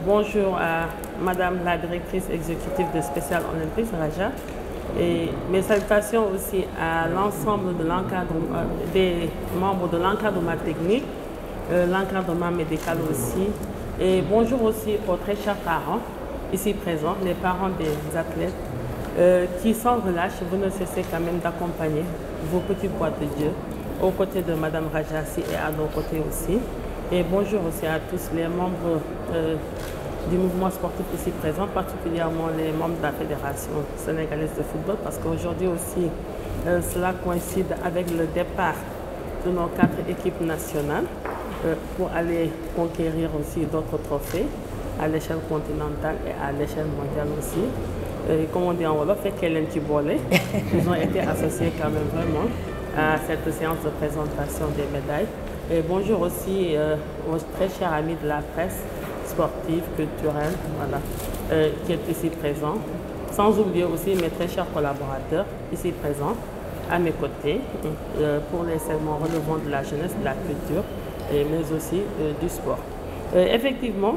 Bonjour à Madame la directrice exécutive de Special Olympics, Raja, et mes salutations aussi à l'ensemble de l'encadrement, des membres de l'encadrement technique, l'encadrement médical aussi, et bonjour aussi aux très chers parents ici présents, les parents des athlètes, qui sans relâche, vous ne cessez quand même d'accompagner vos petits bois de Dieu, aux côtés de Madame Rajassi et à nos côtés aussi. Et bonjour aussi à tous les membres du mouvement sportif ici présent, particulièrement les membres de la Fédération sénégalaise de football, parce qu'aujourd'hui aussi, cela coïncide avec le départ de nos 4 équipes nationales pour aller conquérir aussi d'autres trophées à l'échelle continentale et à l'échelle mondiale aussi. Et comme on dit en Wolof, ils ont été associés quand même vraiment à cette séance de présentation des médailles. Et bonjour aussi aux très chers amis de la presse sportive, culturelle, voilà, qui est ici présent. Sans oublier aussi mes très chers collaborateurs ici présents à mes côtés pour les segments relevant de la jeunesse, de la culture, mais aussi du sport. Effectivement,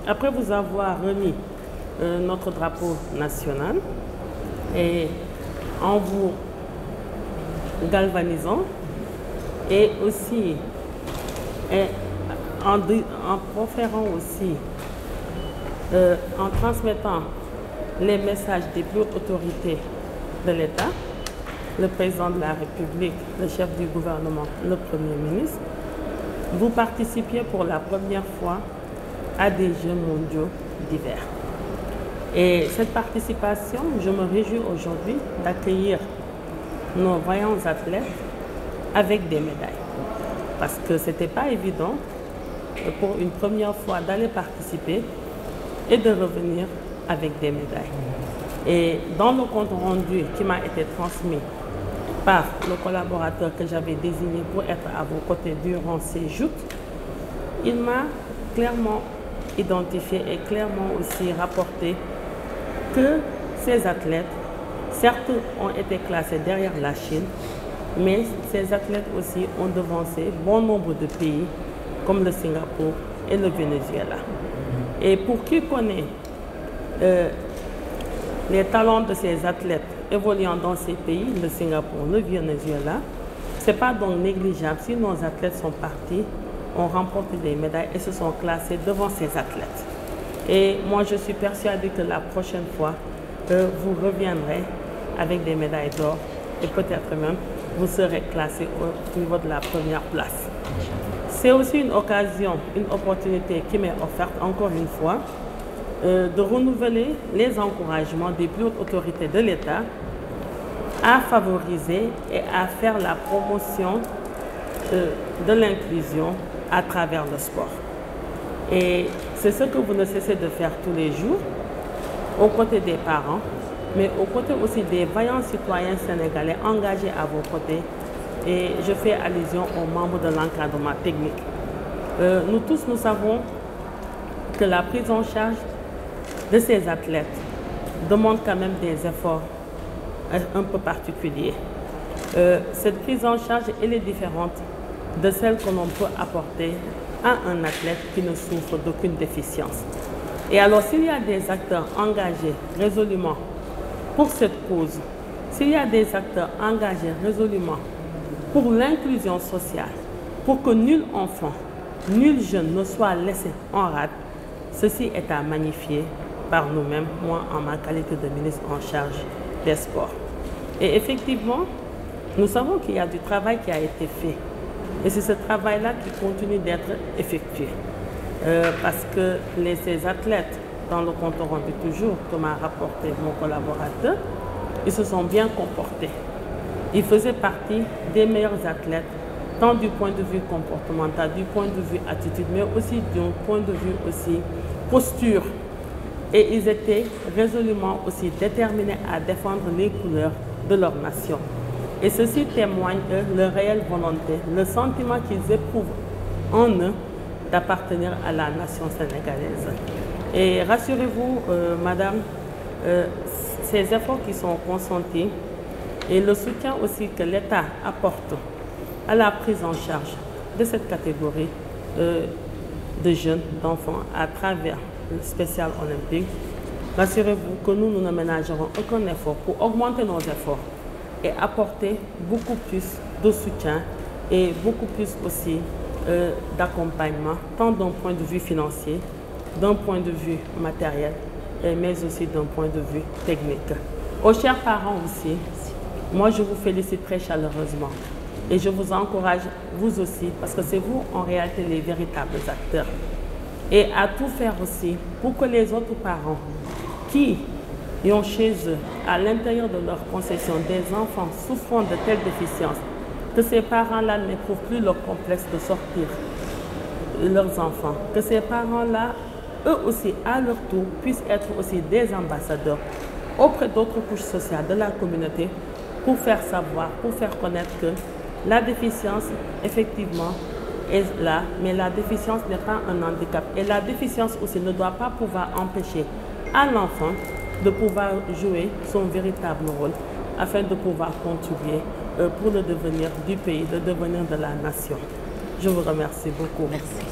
après vous avoir remis notre drapeau national et en vous galvanisant et aussi en proférant aussi, en transmettant les messages des plus hautes autorités de l'État, le président de la République, le chef du gouvernement, le Premier ministre, vous participiez pour la première fois à des Jeux mondiaux d'hiver. Et cette participation, je me réjouis aujourd'hui d'accueillir nos vaillants athlètes avec des médailles. Parce que ce n'était pas évident pour une première fois d'aller participer et de revenir avec des médailles. Et dans le compte rendu qui m'a été transmis par le collaborateur que j'avais désigné pour être à vos côtés durant ces joutes, il m'a clairement identifié et clairement aussi rapporté que ces athlètes, certes, ont été classés derrière la Chine, mais ces athlètes aussi ont devancé bon nombre de pays comme le Singapour et le Venezuela. Et pour qui connaît les talents de ces athlètes évoluant dans ces pays, le Singapour, le Venezuela, ce n'est pas donc négligeable si nos athlètes sont partis, ont remporté des médailles et se sont classés devant ces athlètes. Et moi, je suis persuadée que la prochaine fois, vous reviendrez avec des médailles d'or et peut-être même vous serez classé au niveau de la première place. C'est aussi une occasion, une opportunité qui m'est offerte encore une fois de renouveler les encouragements des plus hautes autorités de l'État à favoriser et à faire la promotion de l'inclusion à travers le sport. Et c'est ce que vous ne cessez de faire tous les jours, aux côtés des parents, mais aux côtés aussi des vaillants citoyens sénégalais engagés à vos côtés. Et je fais allusion aux membres de l'encadrement technique. Nous tous, nous savons que la prise en charge de ces athlètes demande quand même des efforts un peu particuliers. Cette prise en charge, elle est différente de celle que l'on peut apporter à un athlète qui ne souffre d'aucune déficience. Et alors, s'il y a des acteurs engagés résolument pour cette cause, s'il y a des acteurs engagés résolument pour l'inclusion sociale, pour que nul enfant, nul jeune ne soit laissé en rade, ceci est à magnifier par nous-mêmes, moi en ma qualité de ministre en charge des sports. Et effectivement, nous savons qu'il y a du travail qui a été fait. Et c'est ce travail-là qui continue d'être effectué. Parce que ces athlètes, dans le compte rendu toujours, comme a rapporté mon collaborateur, ils se sont bien comportés. Ils faisaient partie des meilleurs athlètes, tant du point de vue comportemental, du point de vue attitude, mais aussi du point de vue aussi posture. Et ils étaient résolument aussi déterminés à défendre les couleurs de leur nation. Et ceci témoigne de leur réelle volonté, le sentiment qu'ils éprouvent en eux d'appartenir à la nation sénégalaise. Et rassurez-vous, madame, ces efforts qui sont consentis et le soutien aussi que l'État apporte à la prise en charge de cette catégorie de jeunes, d'enfants, à travers le spécial olympique, rassurez-vous que nous ne ménagerons aucun effort pour augmenter nos efforts et apporter beaucoup plus de soutien et beaucoup plus aussi d'accompagnement, tant d'un point de vue financier, d'un point de vue matériel, mais aussi d'un point de vue technique. Aux chers parents aussi, moi je vous félicite très chaleureusement et je vous encourage, vous aussi, parce que c'est vous en réalité les véritables acteurs, et à tout faire aussi pour que les autres parents qui ont chez eux, à l'intérieur de leur concession, des enfants souffrant de telles déficiences, que ces parents-là n'éprouvent plus le complexe de sortir leurs enfants, que ces parents-là, eux aussi, à leur tour, puissent être aussi des ambassadeurs auprès d'autres couches sociales de la communauté pour faire savoir, pour faire connaître que la déficience, effectivement, est là, mais la déficience n'est pas un handicap. Et la déficience aussi ne doit pas pouvoir empêcher à l'enfant de pouvoir jouer son véritable rôle afin de pouvoir contribuer pour le devenir du pays, le devenir de la nation. Je vous remercie beaucoup. Merci.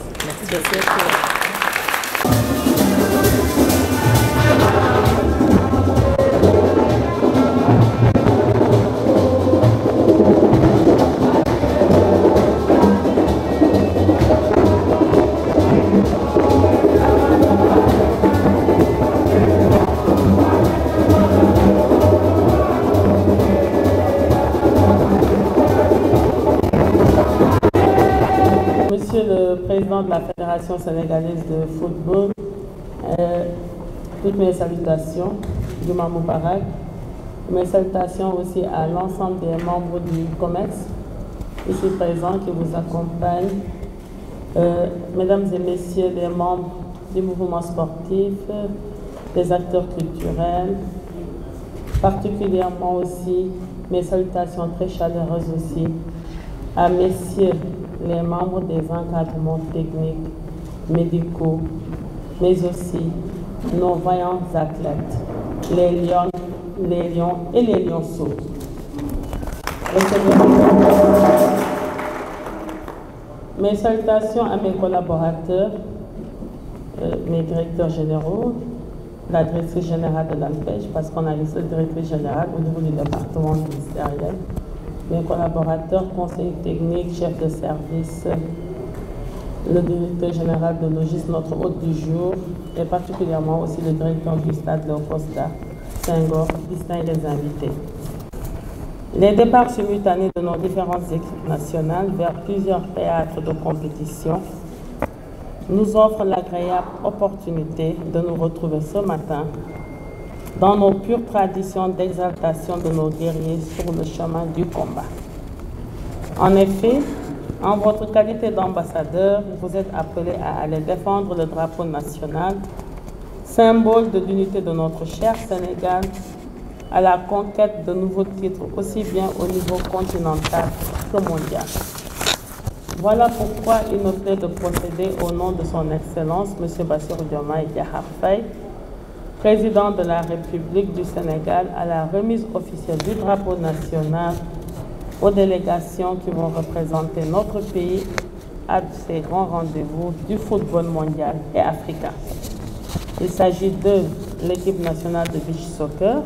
Monsieur le Président de la Fédération sénégalaise de football, toutes mes salutations, Juma Moubarak, mes salutations aussi à l'ensemble des membres du COMEX, ici présents, qui vous accompagnent, mesdames et messieurs les membres du mouvement sportif, des acteurs culturels, particulièrement aussi mes salutations très chaleureuses aussi à messieurs les membres des encadrements techniques, médicaux, mais aussi nos vaillants athlètes, les lions et les lionceaux. Mes salutations à mes collaborateurs, mes directeurs généraux, la directrice générale de l'ANPEJ, parce qu'on a une seule directrice générale au niveau du département ministériel, mes collaborateurs, conseillers techniques, chefs de service, le directeur général de Logis, notre hôte du jour, et particulièrement aussi le directeur du stade Léopold Senghor, distingués invités. Les départs simultanés de nos différentes équipes nationales vers plusieurs théâtres de compétition nous offrent l'agréable opportunité de nous retrouver ce matin dans nos pures traditions d'exaltation de nos guerriers sur le chemin du combat. En effet, en votre qualité d'ambassadeur, vous êtes appelés à aller défendre le drapeau national, symbole de l'unité de notre cher Sénégal, à la conquête de nouveaux titres aussi bien au niveau continental que mondial. Voilà pourquoi il me plaît de procéder au nom de son Excellence, M. Bassirou Diomaye Diakhar Faye, Président de la République du Sénégal, à la remise officielle du drapeau national aux délégations qui vont représenter notre pays à ces grands rendez-vous du football mondial et africain. Il s'agit de l'équipe nationale de beach soccer,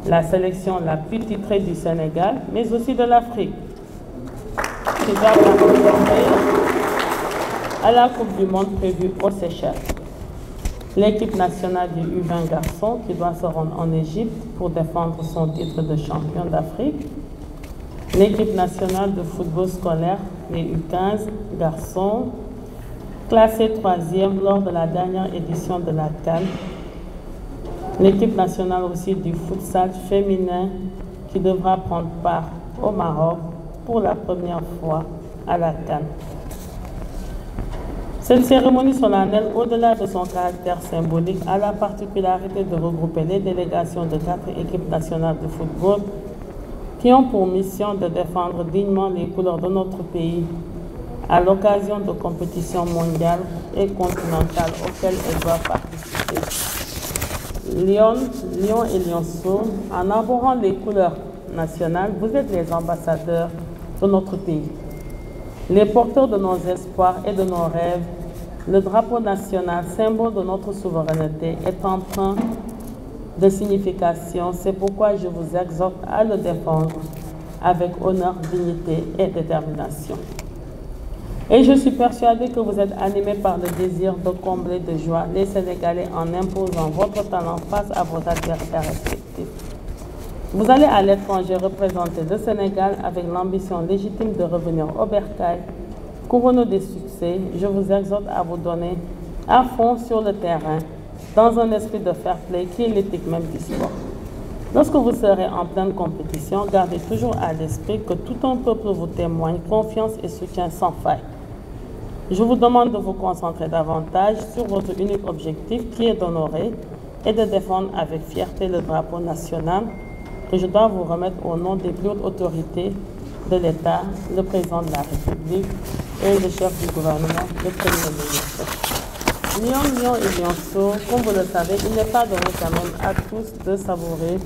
la sélection la plus titrée du Sénégal, mais aussi de l'Afrique, qui va participer à la Coupe du Monde prévue aux Seychelles. L'équipe nationale du U20 garçons qui doit se rendre en Égypte pour défendre son titre de champion d'Afrique. L'équipe nationale de football scolaire, les U15 garçons, classée 3e lors de la dernière édition de la CAN. L'équipe nationale aussi du futsal féminin qui devra prendre part au Maroc pour la première fois à la CAN. Cette cérémonie solennelle, au-delà de son caractère symbolique, a la particularité de regrouper les délégations de 4 équipes nationales de football qui ont pour mission de défendre dignement les couleurs de notre pays à l'occasion de compétitions mondiales et continentales auxquelles elles doivent participer. Lions et lionceaux, en arborant les couleurs nationales, vous êtes les ambassadeurs de notre pays, les porteurs de nos espoirs et de nos rêves. Le drapeau national, symbole de notre souveraineté, est empreint de signification. C'est pourquoi je vous exhorte à le défendre avec honneur, dignité et détermination. Et je suis persuadée que vous êtes animés par le désir de combler de joie les Sénégalais en imposant votre talent face à vos adversaires respectifs. Vous allez à l'étranger représenter le Sénégal avec l'ambition légitime de revenir au bercail, couronné des succès. Je vous exhorte à vous donner à fond sur le terrain, dans un esprit de fair play qui est l'éthique même du sport. Lorsque vous serez en pleine compétition, gardez toujours à l'esprit que tout un peuple vous témoigne confiance et soutien sans faille. Je vous demande de vous concentrer davantage sur votre unique objectif qui est d'honorer et de défendre avec fierté le drapeau national que je dois vous remettre au nom des plus hautes autorités de l'État, le président de la République et le chef du gouvernement, le Premier ministre. Lions et lionceaux, comme vous le savez, il n'est pas donné quand même à tous de savourer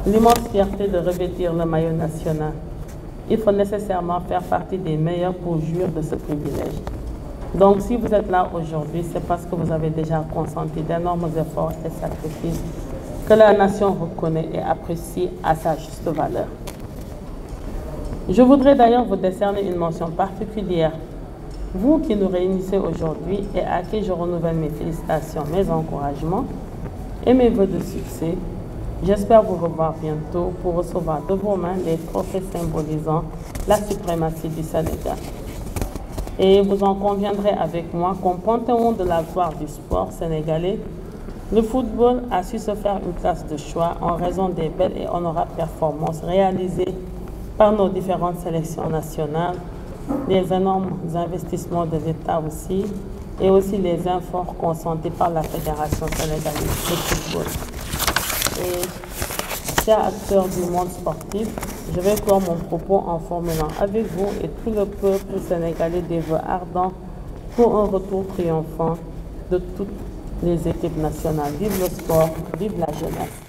l'immense fierté de revêtir le maillot national. Il faut nécessairement faire partie des meilleurs pour jouir de ce privilège. Donc si vous êtes là aujourd'hui, c'est parce que vous avez déjà consenti d'énormes efforts et sacrifices que la nation reconnaît et apprécie à sa juste valeur. Je voudrais d'ailleurs vous décerner une mention particulière, vous qui nous réunissez aujourd'hui et à qui je renouvelle mes félicitations, mes encouragements et mes vœux de succès. J'espère vous revoir bientôt pour recevoir de vos mains les trophées symbolisant la suprématie du Sénégal. Et vous en conviendrez avec moi qu'au panthéon de la gloire du sport sénégalais, le football a su se faire une place de choix en raison des belles et honorables performances réalisées par nos différentes sélections nationales, les énormes investissements de l'État aussi, et aussi les efforts consentis par la Fédération sénégalaise de football. Et chers acteurs du monde sportif, je vais clore mon propos en formulant avec vous et tout le peuple sénégalais des vœux ardents pour un retour triomphant de toutes les équipes nationales. Vive le sport, vive la jeunesse.